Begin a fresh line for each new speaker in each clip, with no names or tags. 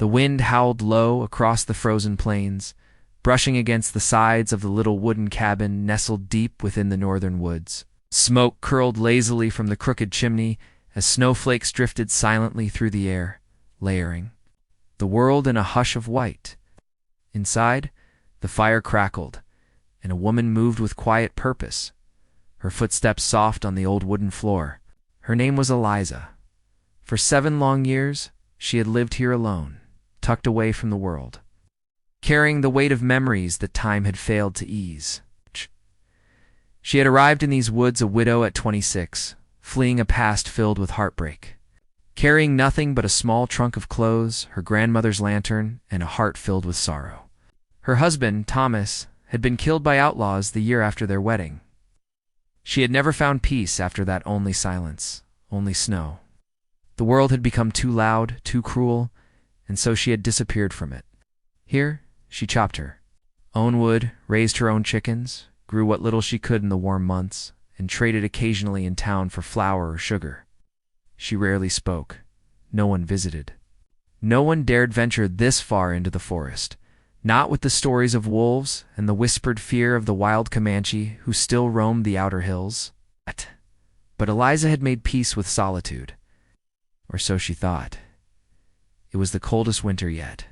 The wind howled low across the frozen plains, brushing against the sides of the little wooden cabin nestled deep within the northern woods. Smoke curled lazily from the crooked chimney as snowflakes drifted silently through the air, layering the world in a hush of white. Inside, the fire crackled, and a woman moved with quiet purpose, her footsteps soft on the old wooden floor. Her name was Eliza. For 7 long years, she had lived here alone, tucked away from the world, carrying the weight of memories that time had failed to ease. She had arrived in these woods a widow at 26, fleeing a past filled with heartbreak, carrying nothing but a small trunk of clothes, her grandmother's lantern, and a heart filled with sorrow. Her husband, Thomas, had been killed by outlaws the year after their wedding. She had never found peace after that. Only silence, only snow. The world had become too loud, too cruel, and so she had disappeared from it. Here, she chopped her own wood, raised her own chickens, grew what little she could in the warm months, and traded occasionally in town for flour or sugar. She rarely spoke. No one visited. No one dared venture this far into the forest, not with the stories of wolves and the whispered fear of the wild Comanche who still roamed the outer hills. But Eliza had made peace with solitude, or so she thought. It was the coldest winter yet.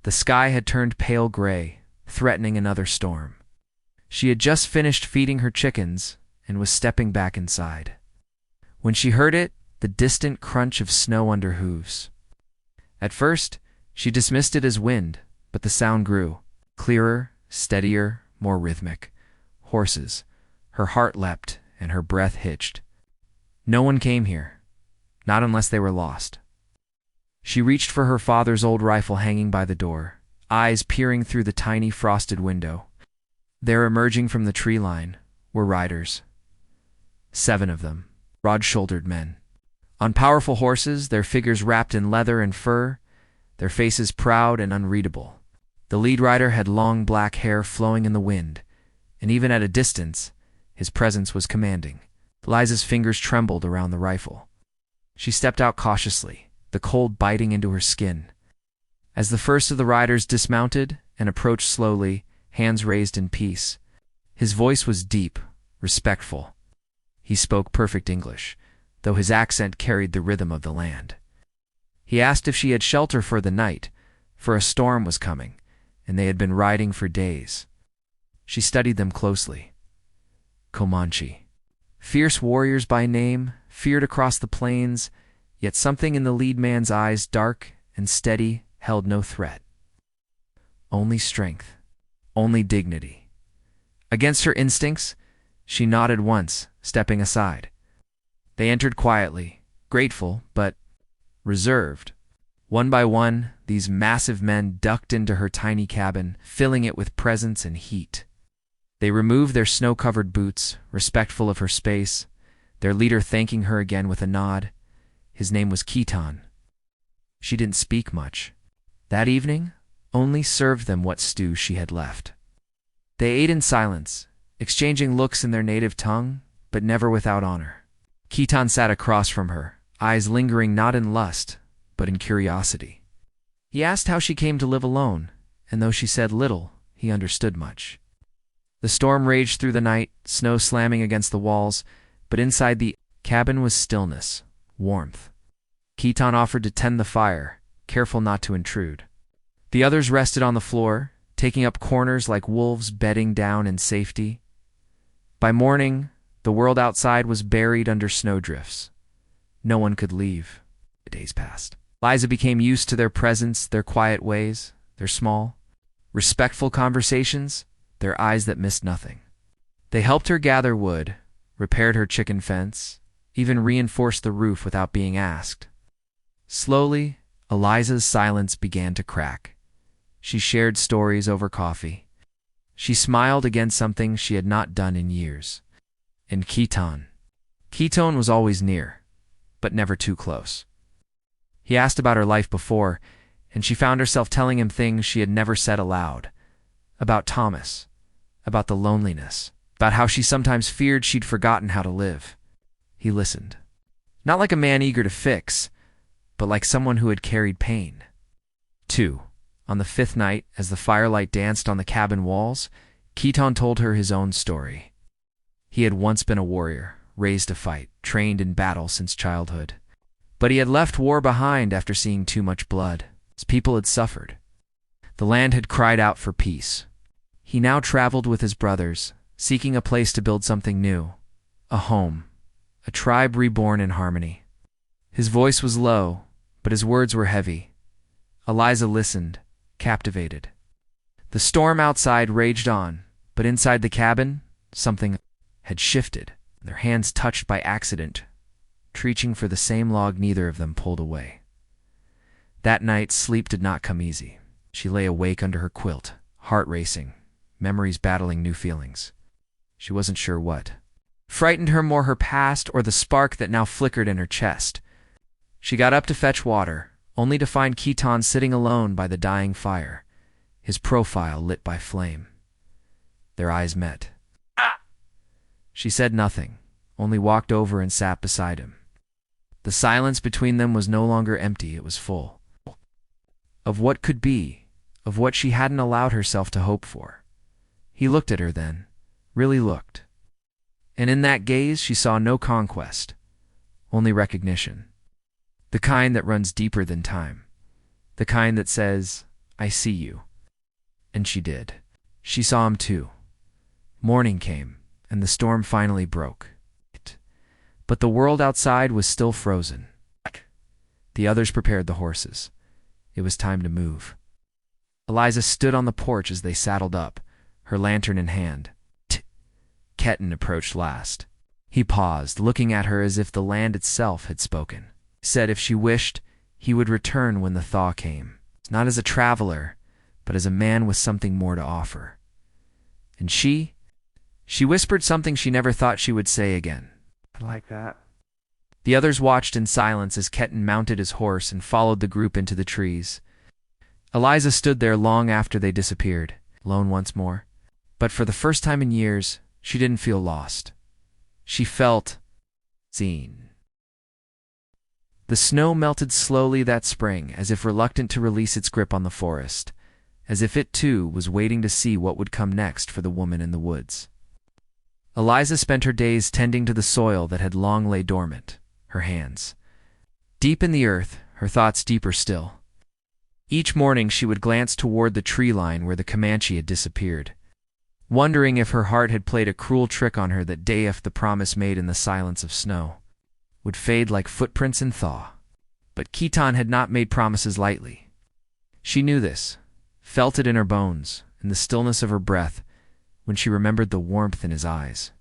The sky had turned pale gray, threatening another storm. She had just finished feeding her chickens and was stepping back inside, when she heard it, the distant crunch of snow under hooves. At first, she dismissed it as wind, but the sound grew, clearer, steadier, more rhythmic. Horses. Her heart leapt, and her breath hitched. No one came here, not unless they were lost. She reached for her father's old rifle hanging by the door, eyes peering through the tiny frosted window. There, emerging from the tree line, were riders. 7 of them, broad-shouldered men. On powerful horses, their figures wrapped in leather and fur, their faces proud and unreadable. The lead rider had long black hair flowing in the wind, and even at a distance, his presence was commanding. Eliza's fingers trembled around the rifle. She stepped out cautiously, the cold biting into her skin. As the first of the riders dismounted and approached slowly, hands raised in peace, his voice was deep, respectful. He spoke perfect English, though his accent carried the rhythm of the land. He asked if she had shelter for the night, for a storm was coming, and they had been riding for days. She studied them closely. Comanche. Fierce warriors by name, feared across the plains, yet something in the lead man's eyes, dark and steady, held no threat. Only strength, only dignity. Against her instincts, she nodded once, stepping aside. They entered quietly, grateful, but reserved. One by one, these massive men ducked into her tiny cabin, filling it with presence and heat. They removed their snow-covered boots, respectful of her space, their leader thanking her again with a nod. His name was Khitan. She didn't speak much. That evening, only served them what stew she had left. They ate in silence, exchanging looks in their native tongue, but never without honor. Khitan sat across from her, eyes lingering not in lust, but in curiosity. He asked how she came to live alone, and though she said little, he understood much. The storm raged through the night, snow slamming against the walls, but inside the cabin was stillness, warmth. Khitan offered to tend the fire, careful not to intrude. The others rested on the floor, taking up corners like wolves bedding down in safety. By morning, the world outside was buried under snowdrifts. No one could leave. The days passed. Eliza became used to their presence, their quiet ways, their small, respectful conversations, their eyes that missed nothing. They helped her gather wood, repaired her chicken fence, even reinforced the roof without being asked. Slowly, Eliza's silence began to crack. She shared stories over coffee. She smiled against something she had not done in years. And Khitan was always near, but never too close. He asked about her life before, and she found herself telling him things she had never said aloud. About Thomas, about the loneliness, about how she sometimes feared she'd forgotten how to live. He listened. Not like a man eager to fix, but like someone who had carried pain. 2. On the fifth night, as the firelight danced on the cabin walls, Khitan told her his own story. He had once been a warrior, raised to fight, trained in battle since childhood. But he had left war behind after seeing too much blood. His people had suffered. The land had cried out for peace. He now traveled with his brothers, seeking a place to build something new. A home. A tribe reborn in harmony. His voice was low, but his words were heavy. Eliza listened, captivated. The storm outside raged on, but inside the cabin, something had shifted. Their hands touched by accident, reaching for the same log neither of them pulled away. That night, sleep did not come easy. She lay awake under her quilt, heart racing, memories battling new feelings. She wasn't sure what. Frightened her more her past or the spark that now flickered in her chest. She got up to fetch water, only to find Khitan sitting alone by the dying fire, his profile lit by flame. Their eyes met. "Ah!" She said nothing, only walked over and sat beside him. The silence between them was no longer empty, it was full. Of what could be, of what she hadn't allowed herself to hope for. He looked at her then, really looked. And in that gaze she saw no conquest, only recognition. The kind that runs deeper than time. The kind that says, "I see you." And she did. She saw him too. Morning came, and the storm finally broke. But the world outside was still frozen. The others prepared the horses. It was time to move. Eliza stood on the porch as they saddled up, her lantern in hand. Ketan approached last. He paused, looking at her as if the land itself had spoken. He said if she wished, he would return when the thaw came, not as a traveler, but as a man with something more to offer. And she whispered something she never thought she would say again.
"I like that."
The others watched in silence as Ketan mounted his horse and followed the group into the trees. Eliza stood there long after they disappeared, alone once more. But for the first time in years, she didn't feel lost. She felt seen. The snow melted slowly that spring, as if reluctant to release its grip on the forest, as if it too was waiting to see what would come next for the woman in the woods. Eliza spent her days tending to the soil that had long lay dormant, her hands deep in the earth, her thoughts deeper still. Each morning she would glance toward the tree line where the Comanche had disappeared, wondering if her heart had played a cruel trick on her that day if the promise made in the silence of snow would fade like footprints in thaw. But Khitan had not made promises lightly. She knew this, felt it in her bones, in the stillness of her breath, when she remembered the warmth in his eyes.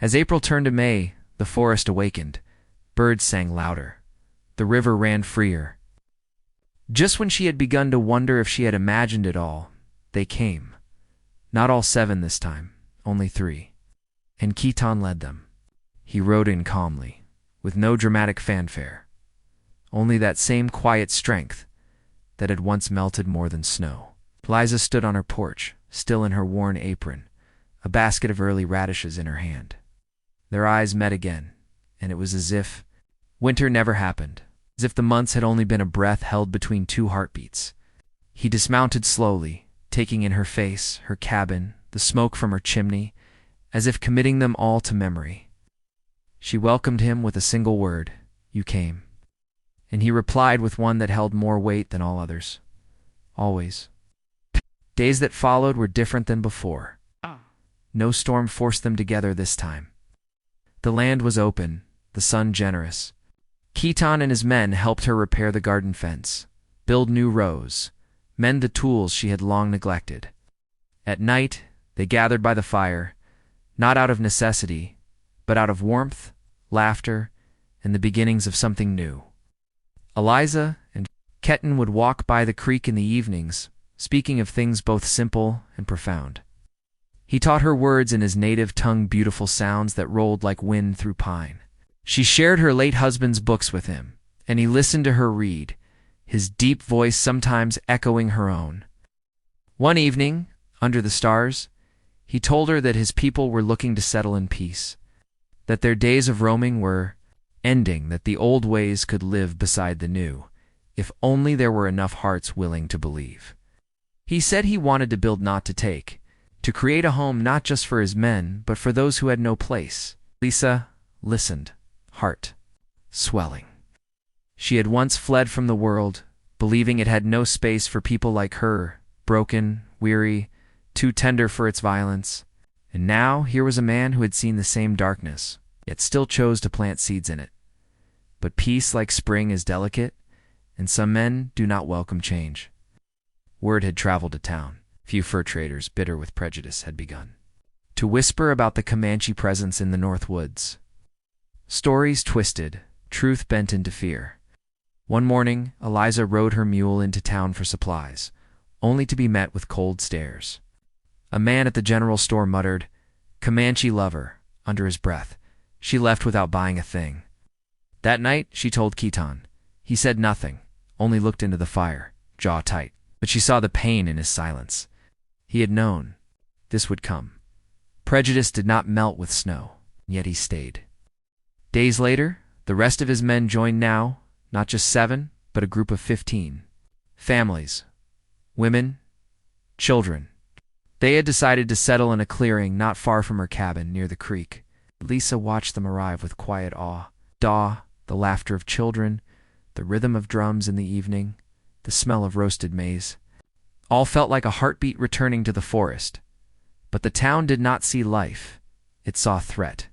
As April turned to May, the forest awakened. Birds sang louder. The river ran freer. Just when she had begun to wonder if she had imagined it all, they came. Not all 7 this time, only 3. And Khitan led them. He rode in calmly, with no dramatic fanfare, only that same quiet strength that had once melted more than snow. Eliza stood on her porch, still in her worn apron, a basket of early radishes in her hand. Their eyes met again, and it was as if winter never happened, as if the months had only been a breath held between 2 heartbeats. He dismounted slowly, taking in her face, her cabin, the smoke from her chimney, as if committing them all to memory. She welcomed him with a single word, "You came." And he replied with one that held more weight than all others. Always. Days that followed were different than before. No storm forced them together this time. The land was open, the sun generous. Khitan and his men helped her repair the garden fence, build new rows, mend the tools she had long neglected. At night, they gathered by the fire, not out of necessity, but out of warmth, laughter, and the beginnings of something new. Eliza and Ketan would walk by the creek in the evenings, speaking of things both simple and profound. He taught her words in his native tongue, beautiful sounds that rolled like wind through pine. She shared her late husband's books with him, and he listened to her read, his deep voice sometimes echoing her own. One evening, under the stars, he told her that his people were looking to settle in peace, that their days of roaming were ending, that the old ways could live beside the new, if only there were enough hearts willing to believe. He said he wanted to build, not to take, to create a home not just for his men, but for those who had no place. Lisa listened, heart swelling. She had once fled from the world, believing it had no space for people like her, broken, weary, too tender for its violence. And now here was a man who had seen the same darkness, yet still chose to plant seeds in it. But peace, like spring, is delicate, and some men do not welcome change. Word had traveled to town. Few fur traders, bitter with prejudice, had begun to whisper about the Comanche presence in the North Woods. Stories twisted, truth bent into fear. One morning, Eliza rode her mule into town for supplies, only to be met with cold stares. A man at the general store muttered, "Comanche lover," under his breath. She left without buying a thing. That night, she told Keaton. He said nothing, only looked into the fire, jaw tight. But she saw the pain in his silence. He had known this would come. Prejudice did not melt with snow, yet he stayed. Days later, the rest of his men joined now, not just 7, but a group of 15. Families, women, children. They had decided to settle in a clearing not far from her cabin near the creek. Lisa watched them arrive with quiet awe. The laughter of children, the rhythm of drums in the evening, the smell of roasted maize. All felt like a heartbeat returning to the forest. But the town did not see life. It saw threat.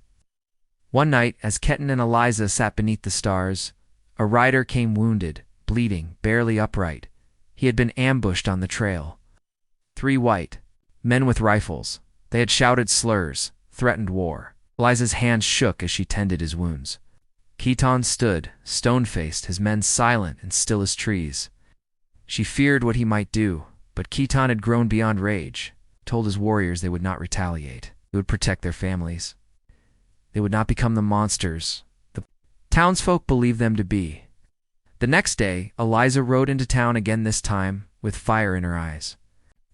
One night, as Keaton and Eliza sat beneath the stars, a rider came wounded, bleeding, barely upright. He had been ambushed on the trail. 3 white men with rifles. They had shouted slurs, threatened war. Eliza's hands shook as she tended his wounds. Keaton stood, stone-faced, his men silent and still as trees. She feared what he might do, but Keaton had grown beyond rage, told his warriors they would not retaliate. They would protect their families. They would not become the monsters the townsfolk believed them to be. The next day, Eliza rode into town again, this time with fire in her eyes.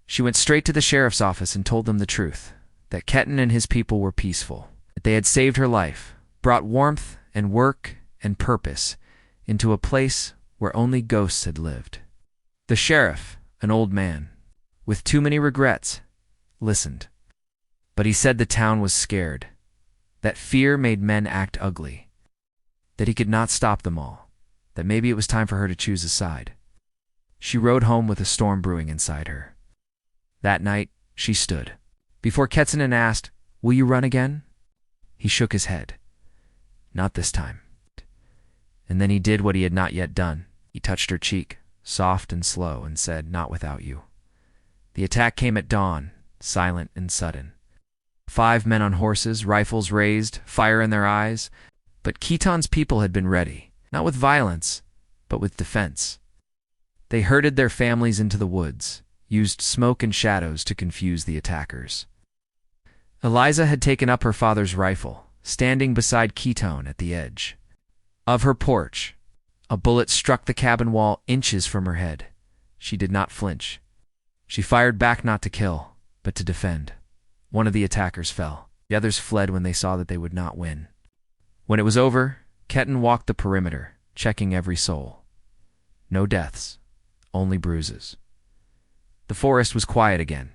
She went straight to the sheriff's office and told them the truth, that Keaton and his people were peaceful, that they had saved her life, brought warmth and work and purpose into a place where only ghosts had lived. The sheriff, an old man, with too many regrets, listened. But he said the town was scared, that fear made men act ugly, that he could not stop them all, that maybe it was time for her to choose a side. She rode home with a storm brewing inside her. That night, she stood before Keaton and asked, "Will you run again?" He shook his head. Not this time. And then he did what he had not yet done. He touched her cheek, soft and slow, and said, "Not without you." The attack came at dawn, silent and sudden. 5 men on horses, rifles raised, fire in their eyes. But Keaton's people had been ready, not with violence, but with defense. They herded their families into the woods, used smoke and shadows to confuse the attackers. Eliza had taken up her father's rifle, standing beside Keaton at the edge of her porch. A bullet struck the cabin wall inches from her head. She did not flinch. She fired back, not to kill, but to defend. One of the attackers fell. The others fled when they saw that they would not win. When it was over, Keaton walked the perimeter, checking every soul. No deaths, only bruises. The forest was quiet again,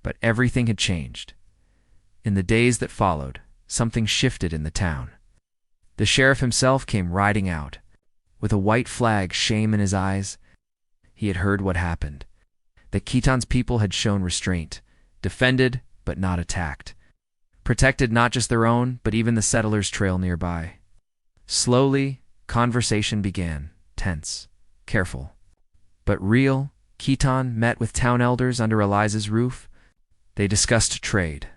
but everything had changed. In the days that followed, something shifted in the town. The sheriff himself came riding out. With a white flag, shame in his eyes, he had heard what happened. That Keaton's people had shown restraint, defended but not attacked, protected not just their own, but even the settlers' trail nearby. Slowly, conversation began, tense, careful, but real. Keaton met with town elders under Eliza's roof. They discussed trade,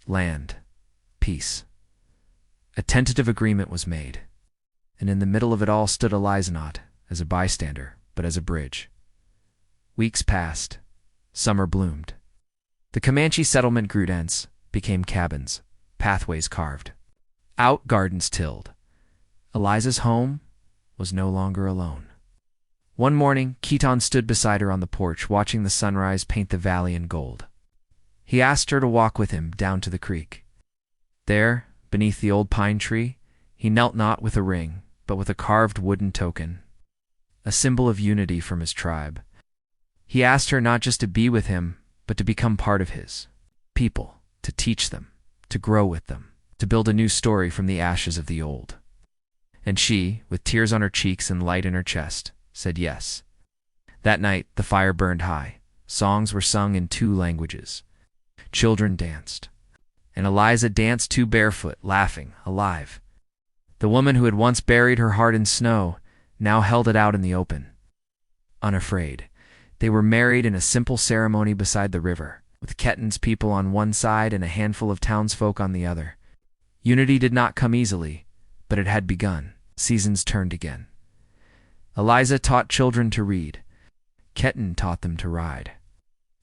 land, peace. A tentative agreement was made, and in the middle of it all stood Eliza, not as a bystander, but as a bridge. Weeks passed. Summer bloomed. The Comanche settlement grew dense, became cabins, pathways carved, out gardens tilled. Eliza's home was no longer alone. One morning, Keaton stood beside her on the porch, watching the sunrise paint the valley in gold. He asked her to walk with him down to the creek. There, beneath the old pine tree, he knelt not with a ring, but with a carved wooden token. a symbol of unity from his tribe. He asked her not just to be with him, but to become part of his people, to teach them, to grow with them, to build a new story from the ashes of the old. And she, with tears on her cheeks and light in her chest, said yes. That night, the fire burned high. Songs were sung in 2 languages. Children danced. And Eliza danced too, barefoot, laughing, alive. The woman who had once buried her heart in snow now held it out in the open. Unafraid, they were married in a simple ceremony beside the river, with Ketton's people on one side and a handful of townsfolk on the other. Unity did not come easily, but it had begun. Seasons turned again. Eliza taught children to read. Ketton taught them to ride.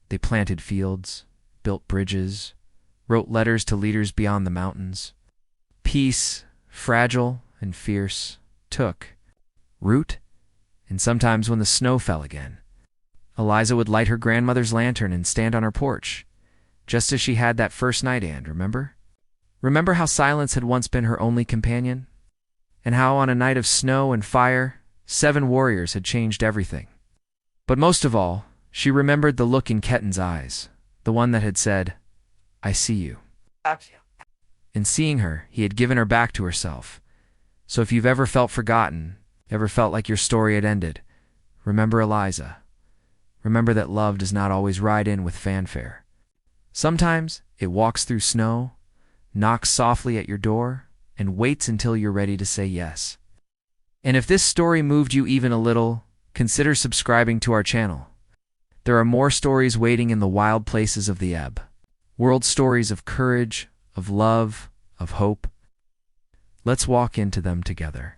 They planted fields, built bridges, wrote letters to leaders beyond the mountains. Peace, fragile and fierce, took root, and sometimes when the snow fell again, Eliza would light her grandmother's lantern and stand on her porch, just as she had that first night, and remember? Remember how silence had once been her only companion? And how on a night of snow and fire, 7 warriors had changed everything. But most of all, she remembered the look in Ketton's eyes, the one that had said, "I see you." In seeing her, he had given her back to herself. So if you've ever felt forgotten, ever felt like your story had ended, remember Eliza. Remember that love does not always ride in with fanfare. Sometimes it walks through snow, knocks softly at your door, and waits until you're ready to say yes. And if this story moved you even a little, consider subscribing to our channel. There are more stories waiting in the wild places of the ebb. World stories of courage, of love, of hope. Let's walk into them together.